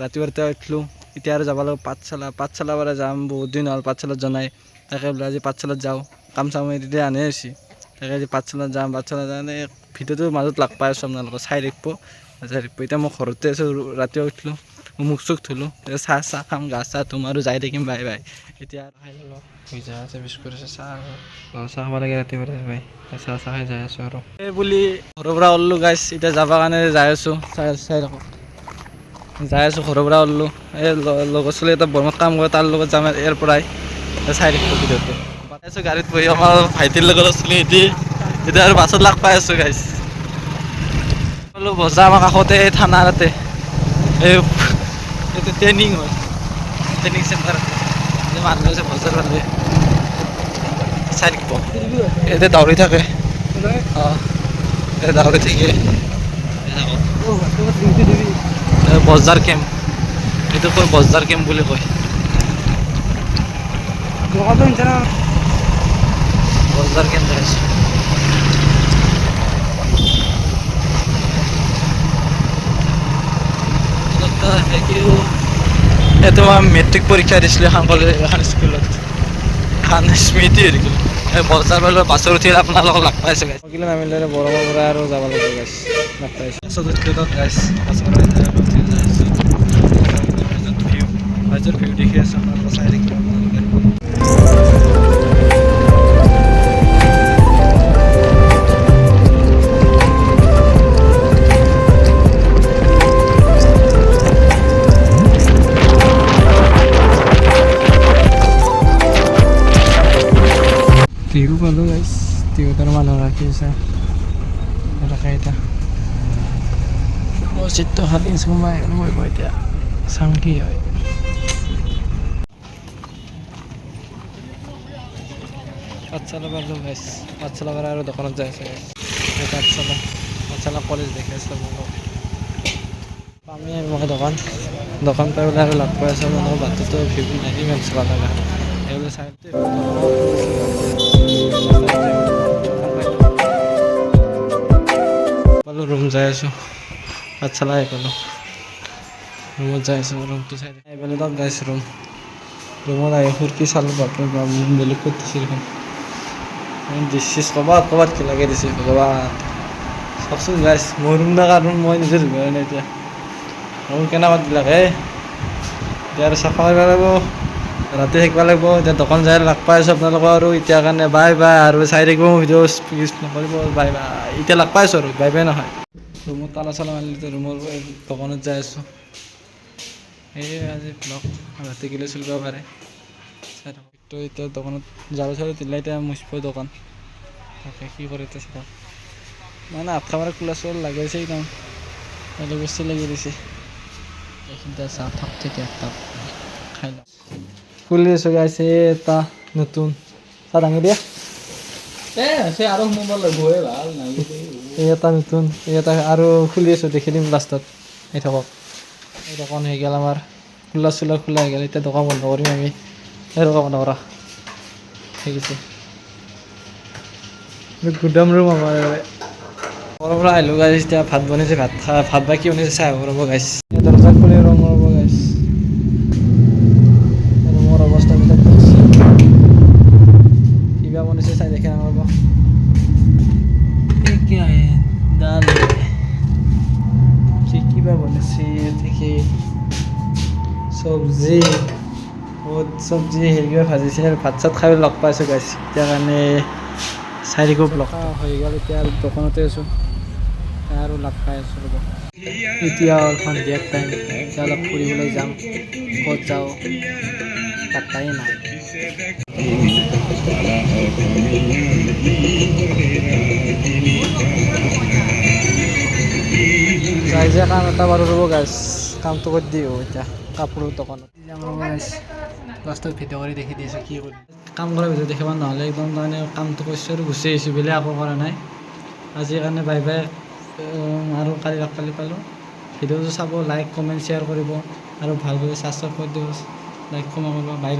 ৰাতিপুৱাতে উঠিলোঁ এতিয়া আৰু যাব লাগিব পাঠশালা পৰা যাম বহুত দিন হ'ল পাঠশালাত জনাই তাকে বোলে আজি পাঠশালাত যাওঁ কাম চাম তেতিয়া আনে হৈছে তাকে আজি পাঠশালাত যাম পাঠশালাত যাওঁতে ভিডিঅ'টোৰ মাজত লগ পাই আছোঁ আপোনালোকক চাই থাকিব এতিয়া মই ঘৰতে আছোঁ ৰাতিপুৱা উঠিলোঁ মুখ চুখ ধুলোঁ এতিয়া চাহ খাম গা চা ধুম আৰু যাই থাকিম বাই এতিয়া খাই ল'লোঁ ভিজা আছে বিস্কুট আছে চাহ খাব লাগে ৰাতিপুৱা বাই চাহ খাই যাই আছোঁ আৰু এই বুলি ঘৰৰ পৰা ওলালোঁ গাইছ এতিয়া যাবৰ কাৰণে যাই আছোঁ চাই থাকক যাই আছোঁ ঘৰৰ পৰা ওলালোঁ এই লগৰ ছোৱালী এটা বৰমাত কাম কৰে তাৰ লগত যাম ইয়াৰ পৰাই চাই থাকিব ভিডিঅ'টো পাই আছোঁ গাড়ীত বহি আমাৰ ভাইটিৰ লগত আছিলোঁ এতিয়া আৰু বাছত লগ পাই আছোঁ গাইছ বোলো বজাৰ আমাৰ কাষতে থানা তাতে এইটো ট্ৰেইনিং হয় ট্ৰেইনিং চেণ্টাৰ মানুহ আছে বজাৰ পালে চাই থাকিব ইয়াতে দাউৰি থাকে অঁ দাউৰি থাকে বজাৰ কেম্প এইটো কয় বজাৰ কেম্প বুলি কয় বজাৰ কেম্প দেখাইছোঁ এইটো মই মেট্ৰিক পৰীক্ষা দিছিলোঁ এখন স্কুলত এখন স্মৃতি হৈ থাকিল এই বজাৰ পালোঁ বাছত উঠি আপোনালোকক লগ পাইছোঁ গাইছ কিলো নামিলে বৰমৰ পৰা আৰু যাব লাগিব গাইছ লগ পাইছোঁ বাছত উঠিলোঁ গাইছ বাছৰ পৰা উঠি যাই আছোঁ বাজৰ ভিউ দেখি আছোঁ আপোনালোকে চাই থাকিব আপোনালোকে টিহু পালোঁ গাইছ টিহুতৰ মানুহ ৰাখি আছে ৰাখে এতিয়া মছজিদটো খালি সোমাই মই এতিয়া চাওঁ কি হয় পাঠশালা পালোঁ গাইছ পাঠশালা পৰা আৰু দোকানত যাই আছে গাইছ পাঠশালা কলেজ দেখি আছোঁ আপোনালোকক পামেই মই দোকান পাই পেলাই আৰু লগ পাই আছোঁ আপোনালোকৰ বাটতো ভিউ নাই ইমান চোৱা লগা সেইবোৰ চাই পালোঁ ৰুম যাই আছোঁ পাঠশালা আহি পালোঁ ৰুমত যাই আছোঁ ৰুমটো চাই আহি পেলাই তাত গাইছোঁ ৰুমত আহি ফুৰকি চালোঁ বাপৰে বাপ বেলেগ ক'ত দিছে দেখোন দিছিছ ক'বাত কি লাগে দিছে ভগৱান চাওকচোন গাইছ মোৰ ৰুম থকা ৰুম মই নিজে ধৰিব নাই এতিয়া ৰুম কেনেকুৱা দিলাক এতিয়া আৰু চাফা কৰিব লাগিব ৰাতি থাকিব লাগিব এতিয়া দোকান যাই লগ পাই আছোঁ আপোনালোকক আৰু এতিয়া কাৰণে বাই আৰু চাই থাকিব ভিডিঅ' প্লিজ নকৰিব বাই এতিয়া লগ পাই আছোঁ আৰু বাই নহয় ৰুমত তালা চালা মাৰিলোঁ ৰুমৰ দোকানত যাই আছোঁ সেয়ে আজি ব্লগ ৰাতি গ'লে চলিব পাৰে চাই থাকক তো এতিয়া দোকানত ঝাৰু চাৰু দিলে এতিয়া মুচিব দোকান তাকে কি কৰে এতিয়া চাওক মানে আঠটা মানত খোলা চোলা লাগাইছে একদম বেলেগ বস্তু লাগি দিছে এইখিনিতে চাহ থাক তেতিয়া খাই লওঁ খুলি আছোঁ গাইছে এটা নতুন চাহ দাঙি দিয়া আৰু সোমাব লাগিব ভাল এই এটা নতুন এই এটা আৰু খুলি আছোঁ দেখি দিম লাষ্টত এই থাকক এই দোকান হৈ গ'ল আমাৰ খোলা হৈ গ'ল এতিয়া দোকান বন্ধ কৰিম আমি এই দোকান বন্ধ কৰা ঠিক আছে গুদাম ৰুম আমাৰ ঘৰৰ পৰা আহিলোঁ গাইছ এতিয়া ভাত বনাইছে ভাত বা কি বনাইছে চাই ৰ'ব গাইছ দৰজা খুলি ৰ'ব গাইছ ৰুমৰ অৱস্থাবিলাক কিবা বনাইছে চাই দেখে ৰ'ব দাল কিবা বনাইছে দেখি চব্জি বহুত চব্জি হেৰিকৈ ভাজিছে আৰু ভাত চাত খাই লগ পাইছোঁ গাইছ এতিয়া কাৰণে চাই থাকিব ব্লগ হৈ গ'ল এতিয়া আৰু দোকানতে আছোঁ আৰু লগ পাই আছোঁ ৰ'ব এতিয়া সন্ধিয়া টাইম এতিয়া অলপ ফুৰিবলৈ যাম ক'ত যাওঁ পাত্তাই নাই যাই যে কাম এটা বাৰু ৰ'ব গাইছ কামটো কৰি দিওঁ এতিয়া কাপোৰৰ দোকানত যাম ৰ'ব গাইছ লাষ্টত ভিডিঅ' কৰি দেখি দিছোঁ কি কৰি কাম কৰাৰ ভিডিঅ' দেখিব নহ'লে একদম তাৰমানে কামটো কৰিছোঁ আৰু গুচি আহিছোঁ বেলেগ একো কৰা নাই আজিৰ কাৰণে বাই আৰু কালি লগ পালোঁ ভিডিঅ'টো চাব লাইক কমেণ্ট শ্বেয়াৰ কৰিব আৰু ভালকৈ ছাবস্ক্ৰাইব কৰি দিব লাইক কমেণ্ট কৰিব বাই